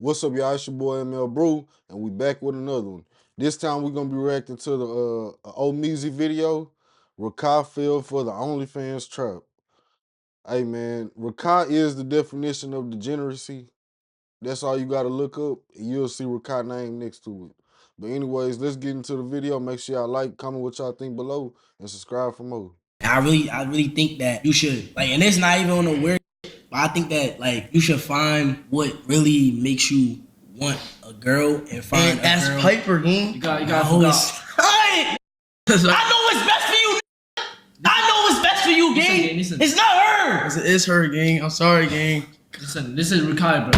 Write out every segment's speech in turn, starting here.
What's up, y'all? It's your boy Brouu, and we back with another one. This time we're gonna be reacting to the omeezy video. Rakai fell for the OnlyFans trap. Hey man, Rakai is the definition of degeneracy. That's all you gotta look up, and you'll see Rakai name next to it. But anyways, let's get into the video. Make sure y'all like, comment what y'all think below, and subscribe for more. I really think that you should and it's not even on a weird. But I think that you should find what really makes you want a girl and find a that's girl. Piper, gang. You got I know what's best for you. I know what's best for you, gang. Listen. It's not her. It's her, gang. I'm sorry, gang. Listen, this is Rakai,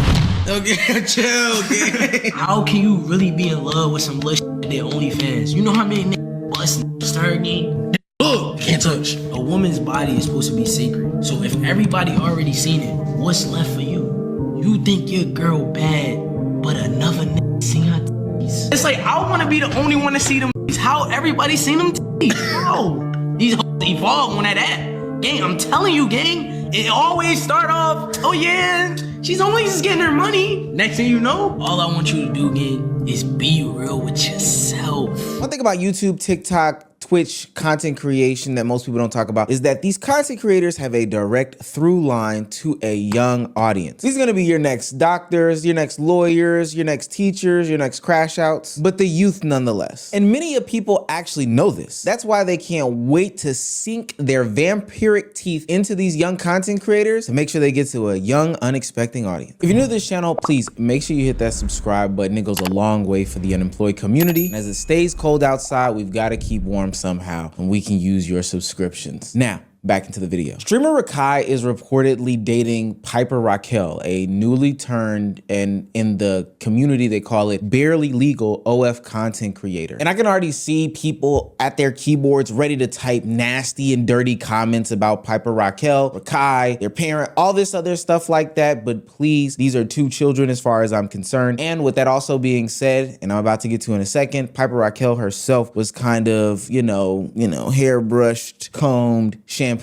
bro. Okay, chill, gang. How can you really be in love with some little shit that OnlyFans? You know how many niggas bust her, gang? Look, can't touch. A woman's body is supposed to be sacred. So if everybody already seen it, what's left for you? You think your girl bad, but another nigga seen her titties. It's like, I want to be the only one to see them titties. How everybody seen them titties? How? These hoes evolve on that app. Gang, I'm telling you, gang, it always start off, oh yeah, she's always just getting her money. Next thing you know, all I want you to do, gang, is be real with yourself. One thing about YouTube, TikTok, Twitch content creation that most people don't talk about is that these content creators have a direct through line to a young audience. These are gonna be your next doctors, your next lawyers, your next teachers, your next crash outs, but the youth nonetheless. And many of people actually know this. That's why they can't wait to sink their vampiric teeth into these young content creators to make sure they get to a young, unexpected audience. If you're new to this channel, please make sure you hit that subscribe button. It goes a long way for the unemployed community. And as it stays cold outside, we've got to keep warm somehow, and we can use your subscriptions. Now, back into the video. Streamer Rakai is reportedly dating Piker Rochelle, a newly turned, and in the community they call it barely legal OF content creator. And I can already see people at their keyboards ready to type nasty and dirty comments about Piker Rochelle, Rakai, their parent, all this other stuff like that. But please, these are two children as far as I'm concerned. And with that also being said, and I'm about to get to in a second, Piker Rochelle herself was kind of, you know, hairbrushed, combed, shampooed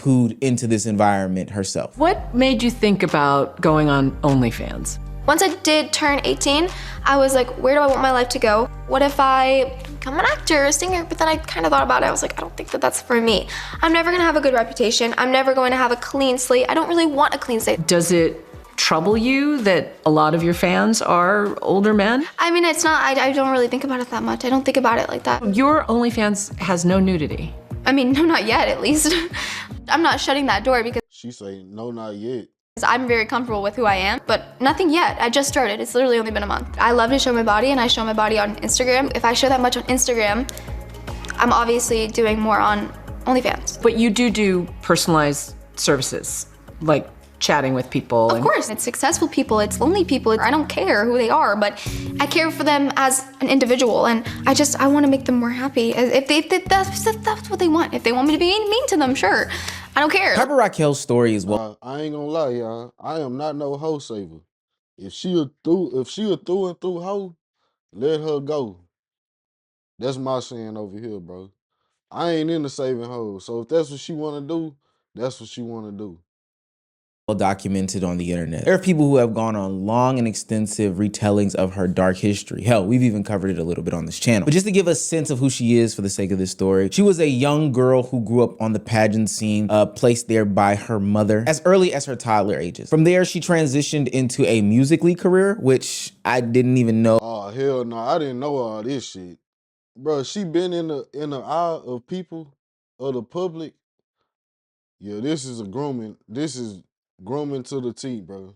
into this environment herself. What made you think about going on OnlyFans? Once I did turn 18, I was like, where do I want my life to go? What if I become an actor, a singer? But then I kind of thought about it. I was like, I don't think that that's for me. I'm never gonna have a good reputation. I'm never going to have a clean slate. I don't really want a clean slate. Does it trouble you that a lot of your fans are older men? I mean, it's not, I don't really think about it that much. I don't think about it like that. Your OnlyFans has no nudity. I mean, no, not yet, at least. I'm not shutting that door because She say, no, not yet. I'm very comfortable with who I am, but nothing yet. I just started. It's literally only been a month. I love to show my body, and I show my body on Instagram. If I show that much on Instagram, I'm obviously doing more on OnlyFans. But you do personalized services, like chatting with people. Of course, it's successful people, it's lonely people. I don't care who they are, but I care for them as an individual, and I want to make them more happy. If that's what they want. If they want me to be mean to them, sure. I don't care. Piker Rochelle's story is well. I ain't gonna lie, y'all. I am not no hoe saver. If she a through and through hoe, let her go. That's my saying over here, bro. I ain't into saving hoes. So if that's what she wanna do, that's what she wanna do. Documented on the internet. There are people who have gone on long and extensive retellings of her dark history. Hell, we've even covered it a little bit on this channel. But just to give a sense of who she is for the sake of this story, she was a young girl who grew up on the pageant scene, placed there by her mother as early as her toddler ages. From there, she transitioned into a Musical.ly career, which I didn't even know. Oh hell no, I didn't know all this shit. Bro, she been in the eye of people, of the public. Yeah, this is grooming to the T, bro.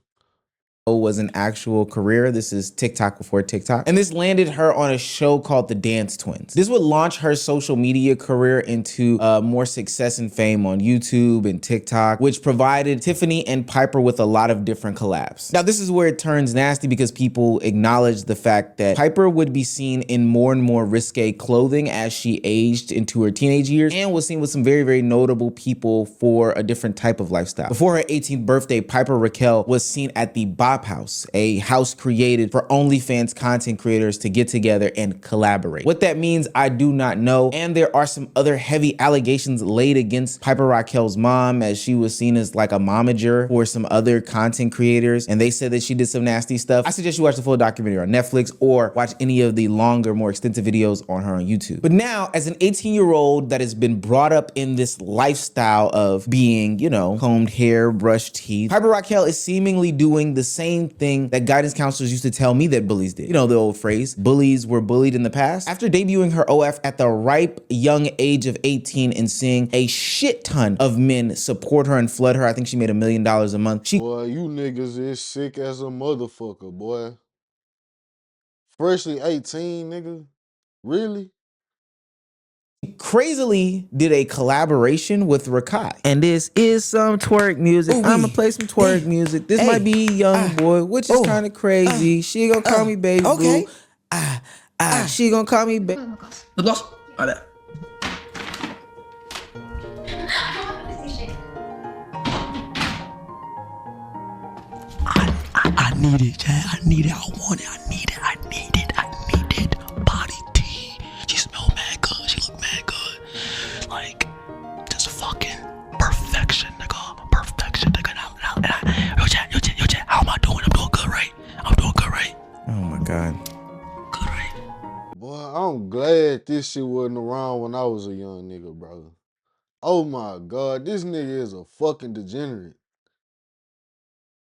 Was an actual career. This is TikTok before TikTok. And this landed her on a show called The Dance Twins. This would launch her social media career into more success and fame on YouTube and TikTok, which provided Tiffany and Piper with a lot of different collabs. Now, this is where it turns nasty because people acknowledge the fact that Piper would be seen in more and more risque clothing as she aged into her teenage years and was seen with some very, very notable people for a different type of lifestyle. Before her 18th birthday, Piker Rochelle was seen at the bottom Flophouse, a house created for OnlyFans content creators to get together and collaborate. What that means, I do not know. And there are some other heavy allegations laid against Piper Rochelle's mom, as she was seen as like a momager for some other content creators, and they said that she did some nasty stuff. I suggest you watch the full documentary on Netflix or watch any of the longer, more extensive videos on her on YouTube. But now, as an 18-year-old that has been brought up in this lifestyle of being, you know, combed hair, brushed teeth, Piper Rochelle is seemingly doing the same thing that guidance counselors used to tell me that bullies did. You know the old phrase, bullies were bullied in the past. After debuting her OF at the ripe young age of 18 and seeing a shit ton of men support her and flood her, I think she made $1 million a month. Boy, you niggas is sick as a motherfucker, boy. Freshly 18, nigga. Really? Crazily did a collaboration with Rakai. And this is some twerk music. I'ma play some twerk music. This might be Young Boy, which is kind of crazy. She gonna call me baby boo. She gonna call me baby. Lip gloss? All that. I need it, Chad. I need it. I want it. I need it. I need it. I need it. Body tea. She smell mad good. She look mad good. Like, just fucking perfection, nigga. Perfection, nigga. Yo, Chad. How am I doing? I'm doing good, right? I'm doing good, right? Oh my God. Good, right? Boy, I'm glad this shit wasn't around when I was a young nigga, bro. Oh my God, this nigga is a fucking degenerate.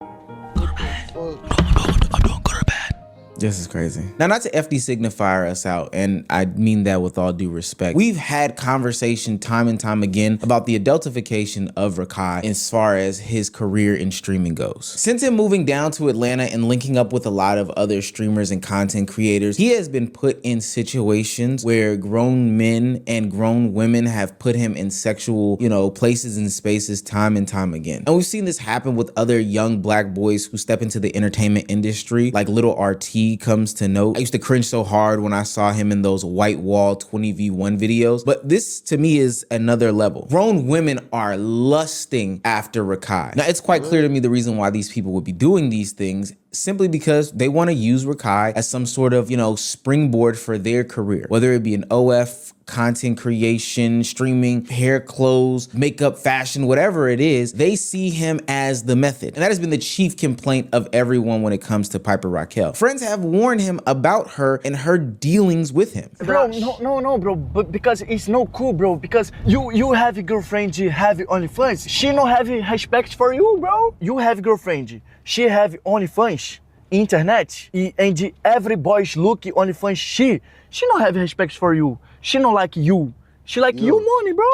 Good or bad? I'm doing good or bad? This is crazy. Now, not to FD signifier us out, and I mean that with all due respect. We've had conversation time and time again about the adultification of Rakai as far as his career in streaming goes. Since him moving down to Atlanta and linking up with a lot of other streamers and content creators, he has been put in situations where grown men and grown women have put him in sexual, you know, places and spaces time and time again. And we've seen this happen with other young black boys who step into the entertainment industry, like Little RT comes to note. I used to cringe so hard when I saw him in those white wall 20v1 videos, but this to me is another level. Grown women are lusting after Rakai. Now, it's quite clear to me the reason why these people would be doing these things, simply because they want to use Rakai as some sort of, you know, springboard for their career, whether it be an OF, content creation, streaming, hair, clothes, makeup, fashion, whatever it is. They see him as the method. And that has been the chief complaint of everyone when it comes to Piper Rochelle. Friends have warned him about her and her dealings with him. Bro, no, bro, but because it's no cool, bro, because you have a girlfriend, you have OnlyFans, she don't have respect for you, bro. You have a girlfriend, she have OnlyFans, internet, and every boy's look OnlyFans, she don't have respect for you. She don't like you. She like you money, bro.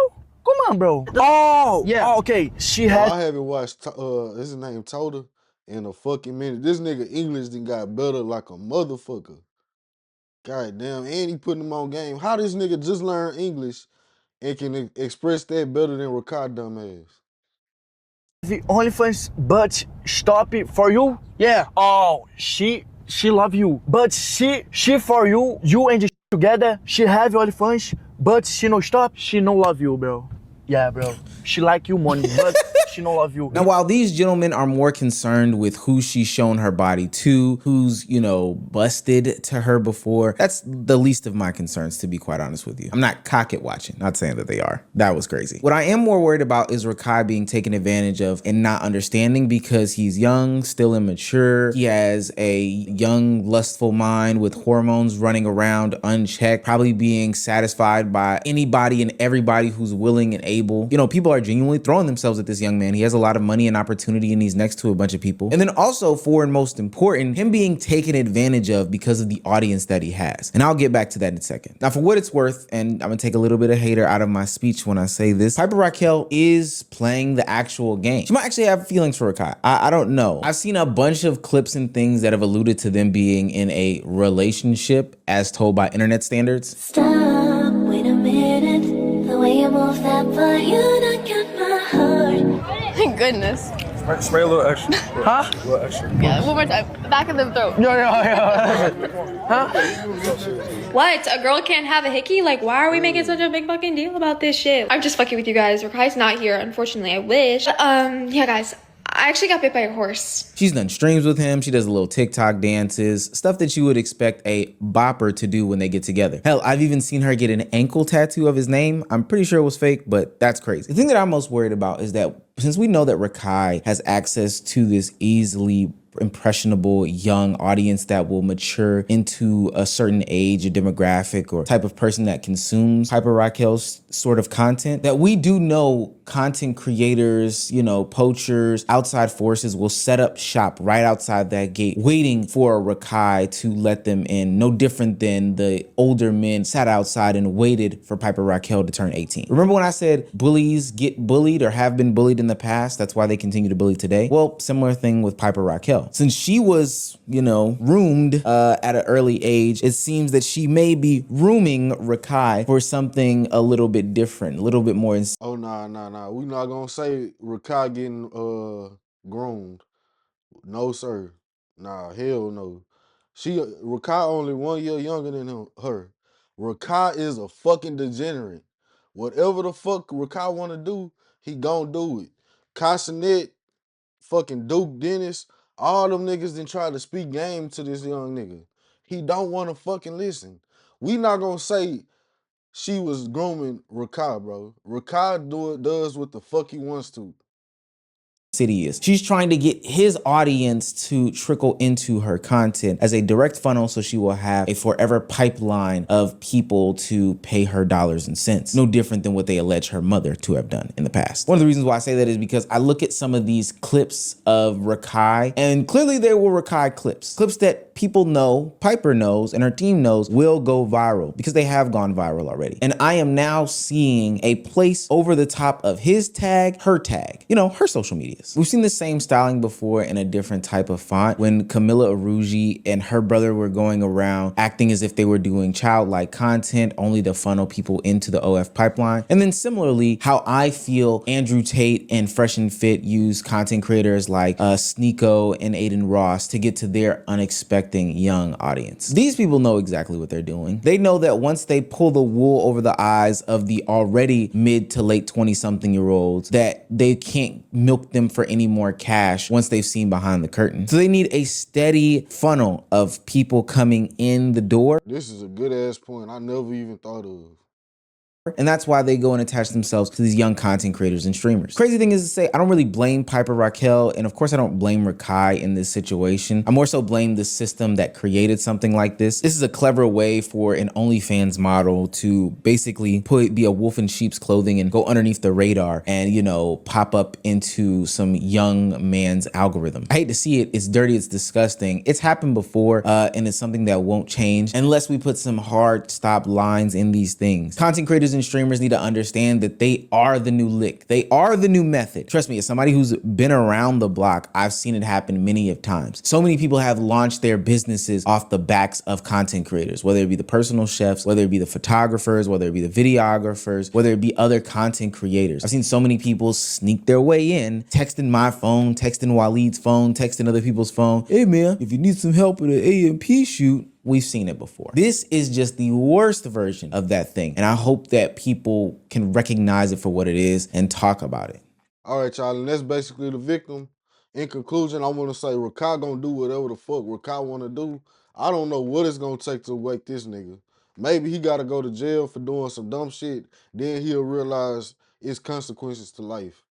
Come on, bro. Oh, yeah. Oh, okay. She has. I haven't watched, his name Toda in a fucking minute. This nigga English done got better like a motherfucker. God damn, and he putting him on game. How this nigga just learn English and can express that better than Rakai dumbass? The OnlyFans, but stop it for you? Yeah. Oh, she love you, but she for you, you and together, she have OnlyFans, but she no stop, she no love you, bro. Yeah, bro. She like you money, but she don't love you. Now, while these gentlemen are more concerned with who she's shown her body to, who's, you know, busted to her before, that's the least of my concerns, to be quite honest with you. I'm not cock-it watching, not saying that they are. That was crazy. What I am more worried about is Rakai being taken advantage of and not understanding, because he's young, still immature. He has a young, lustful mind with hormones running around unchecked, probably being satisfied by anybody and everybody who's willing and able. You know, people are genuinely throwing themselves at this young man. He has a lot of money and opportunity, and he's next to a bunch of people. And then also, for and most important, him being taken advantage of because of the audience that he has. And I'll get back to that in a second. Now, for what it's worth, and I'm gonna take a little bit of hater out of my speech when I say this, Piper Rochelle is playing the actual game. She might actually have feelings for Rakai. I don't know. I've seen a bunch of clips and things that have alluded to them being in a relationship as told by internet standards. Stop, wait a minute. The way you move that body, you don't get my heart. Thank goodness. Spray a little extra. Huh? A little extra. Yeah, one more time. Back of the throat. Yeah. Huh? What? A girl can't have a hickey? Like, why are we making such a big fucking deal about this shit? I'm just fucking with you guys. Rakai's not here, unfortunately. I wish. Yeah, guys. I actually got bit by a horse. She's done streams with him. She does little TikTok dances, stuff that you would expect a bopper to do when they get together. Hell, I've even seen her get an ankle tattoo of his name. I'm pretty sure it was fake, but that's crazy. The thing that I'm most worried about is that since we know that Rakai has access to this easily impressionable young audience that will mature into a certain age or demographic or type of person that consumes Piper Rochelle's sort of content, that we do know content creators, you know, poachers, outside forces will set up shop right outside that gate waiting for Rakai to let them in. No different than the older men sat outside and waited for Piper Rochelle to turn 18. Remember when I said bullies get bullied or have been bullied in the past? That's why they continue to bully today. Well, similar thing with Piper Rochelle. Since she was, you know, roomed at an early age, it seems that she may be rooming Rakai for something a little bit different, a little bit more. Oh nah. We not gonna say Rakai getting groomed. No sir. Nah, hell no. Rakai only 1 year younger than her. Rakai is a fucking degenerate. Whatever the fuck Rakai wanna do, he gon' do it. Cassinet, fucking Duke Dennis, all them niggas done try to speak game to this young nigga. He don't wanna fucking listen. We not gonna say she was grooming Rakai, bro. Rakai does what the fuck he wants to. City is. She's trying to get his audience to trickle into her content as a direct funnel so she will have a forever pipeline of people to pay her dollars and cents. No different than what they allege her mother to have done in the past. One of the reasons why I say that is because I look at some of these clips of Rakai, and clearly they were Rakai clips. Clips that people know, Piper knows, and her team knows will go viral because they have gone viral already. And I am now seeing a place over the top of his tag, her tag, you know, her social media. We've seen the same styling before in a different type of font when Camilla Aruji and her brother were going around acting as if they were doing childlike content only to funnel people into the OF pipeline. And then similarly, how I feel Andrew Tate and Fresh and Fit use content creators like Sneeko and Aiden Ross to get to their unexpected young audience. These people know exactly what they're doing. They know that once they pull the wool over the eyes of the already mid to late 20-something-year-olds, that they can't milk them for any more cash once they've seen behind the curtain. So they need a steady funnel of people coming in the door. This is a good ass point I never even thought of. And that's why they go and attach themselves to these young content creators and streamers. Crazy thing is to say, I don't really blame Piper Rochelle, and of course I don't blame Rakai in this situation. I more so blame the system that created something like this. This is a clever way for an OnlyFans model to basically be a wolf in sheep's clothing and go underneath the radar and, you know, pop up into some young man's algorithm. I hate to see it. It's dirty. It's disgusting. It's happened before, and it's something that won't change unless we put some hard stop lines in these things. Content creators and streamers need to understand that they are the new lick. They are the new method. Trust me, as somebody who's been around the block, I've seen it happen many of times. So many people have launched their businesses off the backs of content creators, whether it be the personal chefs, whether it be the photographers, whether it be the videographers, whether it be other content creators. I've seen so many people sneak their way in, texting my phone, texting Waleed's phone, texting other people's phone. Hey man, if you need some help with an AMP shoot, we've seen it before. This is just the worst version of that thing. And I hope that people can recognize it for what it is and talk about it. All right, y'all, and that's basically the victim. In conclusion, I want to say Rakai gonna do whatever the fuck Rakai want to do. I don't know what it's gonna take to wake this nigga. Maybe he gotta go to jail for doing some dumb shit. Then he'll realize its consequences to life.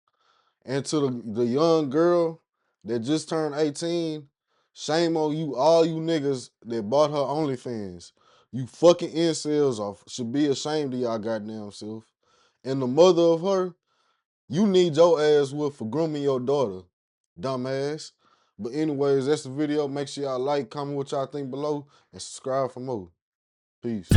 And to the young girl that just turned 18, shame on you, all you niggas that bought her OnlyFans. You fucking incels should be ashamed of y'all goddamn self. And the mother of her, you need your ass whooped for grooming your daughter, dumbass. But anyways, that's the video. Make sure y'all like, comment what y'all think below, and subscribe for more. Peace.